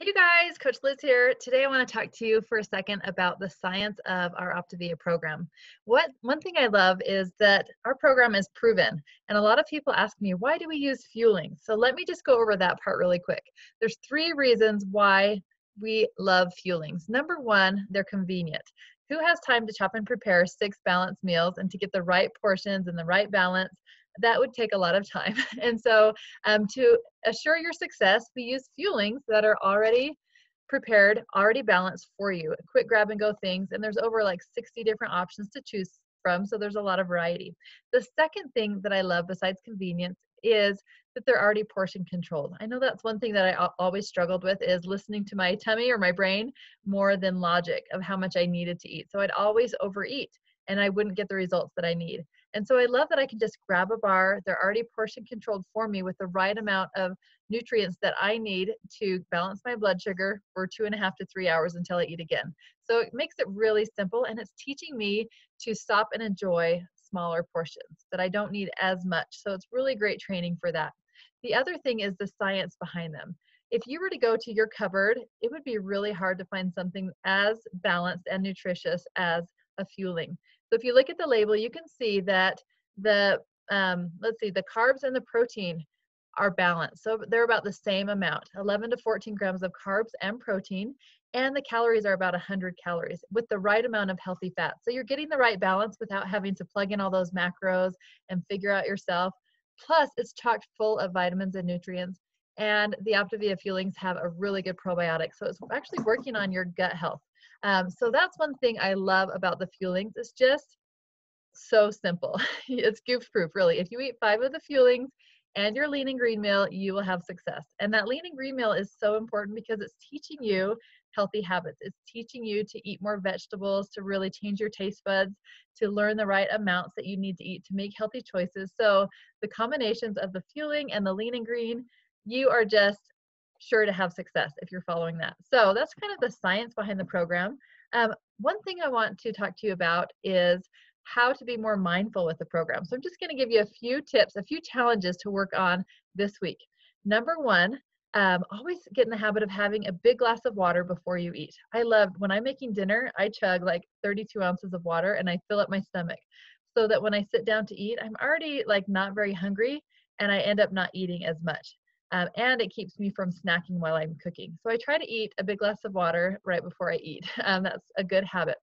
Hey you guys, Coach Liz here. Today I want to talk to you for a second about the science of our Optavia program. One thing I love is that our program is proven, and a lot of people ask me, why do we use fueling? So let me just go over that part really quick. There's three reasons why we love fuelings. Number one, they're convenient. Who has time to chop and prepare 6 balanced meals and to get the right portions and the right balance? That would take a lot of time. And so to assure your success, we use fuelings that are already prepared, already balanced for you. Quick grab and go things, and there's over like 60 different options to choose from, so there's a lot of variety. The second thing that I love besides convenience is that they're already portion controlled. I know that's one thing that I always struggled with, is listening to my tummy or my brain more than logic of how much I needed to eat. So I'd always overeat and I wouldn't get the results that I need. And so I love that I can just grab a bar. They're already portion controlled for me with the right amount of nutrients that I need to balance my blood sugar for 2.5 to 3 hours until I eat again. So it makes it really simple, and it's teaching me to stop and enjoy smaller portions, that I don't need as much. So it's really great training for that. The other thing is the science behind them. If you were to go to your cupboard, it would be really hard to find something as balanced and nutritious as a fueling. So if you look at the label, you can see that the the carbs and the protein are balanced. So they're about the same amount, 11 to 14 grams of carbs and protein, and the calories are about 100 calories with the right amount of healthy fat. So you're getting the right balance without having to plug in all those macros and figure out yourself. Plus, it's chock full of vitamins and nutrients. And the Optavia Fuelings have a really good probiotic. So it's actually working on your gut health. So that's one thing I love about the fuelings. It's just so simple. It's goof proof, really. If you eat 5 of the fuelings and your lean and green meal, you will have success. And that lean and green meal is so important because it's teaching you healthy habits. It's teaching you to eat more vegetables, to really change your taste buds, to learn the right amounts that you need to eat to make healthy choices. So the combinations of the fueling and the lean and green, you are just sure to have success if you're following that. So that's kind of the science behind the program. One thing I want to talk to you about is how to be more mindful with the program. So I'm just going to give you a few tips, a few challenges to work on this week. Number one, always get in the habit of having a big glass of water before you eat. I love when I'm making dinner, I chug like 32 ounces of water and I fill up my stomach so that when I sit down to eat, I'm already like not very hungry and I end up not eating as much. And it keeps me from snacking while I'm cooking. So I try to eat a big glass of water right before I eat. That's a good habit.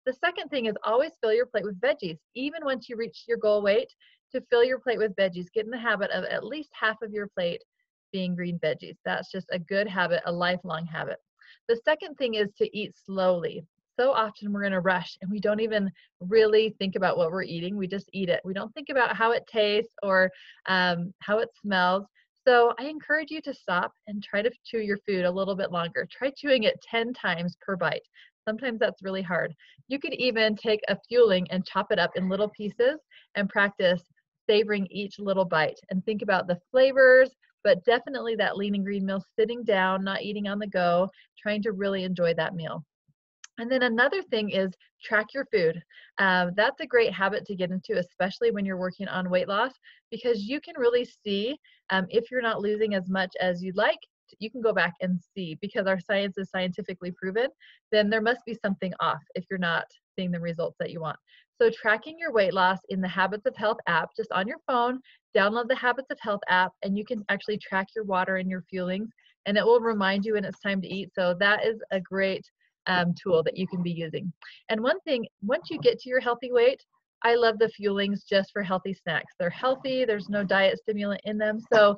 The second thing is always fill your plate with veggies. Even once you reach your goal weight, to fill your plate with veggies. Get in the habit of at least half of your plate being green veggies. That's just a good habit, a lifelong habit. The second thing is to eat slowly. So often we're in a rush and we don't even really think about what we're eating. We just eat it. We don't think about how it tastes or how it smells. So I encourage you to stop and try to chew your food a little bit longer. Try chewing it 10 times per bite. Sometimes that's really hard. You could even take a fueling and chop it up in little pieces and practice savoring each little bite and think about the flavors, but definitely that lean and green meal, sitting down, not eating on the go, trying to really enjoy that meal. And then another thing is track your food. That's a great habit to get into, especially when you're working on weight loss, because you can really see if you're not losing as much as you'd like. You can go back and see, because our science is scientifically proven, then there must be something off if you're not seeing the results that you want. So tracking your weight loss in the Habits of Health app, just on your phone, download the Habits of Health app, and you can actually track your water and your fuelings, and it will remind you when it's time to eat. So that is a great tool that you can be using. And one thing, once you get to your healthy weight, I love the fuelings just for healthy snacks. They're healthy, there's no diet stimulant in them, so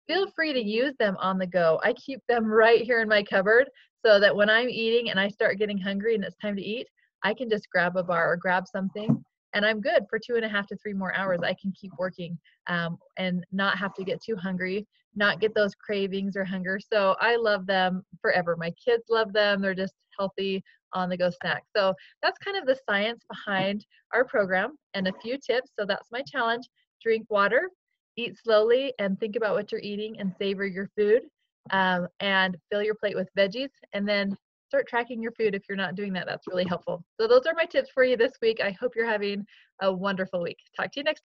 feel free to use them on the go. I keep them right here in my cupboard so that when I'm eating and I start getting hungry and it's time to eat, I can just grab a bar or grab something and I'm good for 2.5 to 3 more hours. I can keep working and not have to get too hungry, not get those cravings or hunger. So I love them forever. My kids love them. They're just healthy on the go snacks. So that's kind of the science behind our program and a few tips. So that's my challenge. Drink water, eat slowly, and think about what you're eating and savor your food, and fill your plate with veggies, and then start tracking your food if you're not doing that. That's really helpful. So those are my tips for you this week. I hope you're having a wonderful week. Talk to you next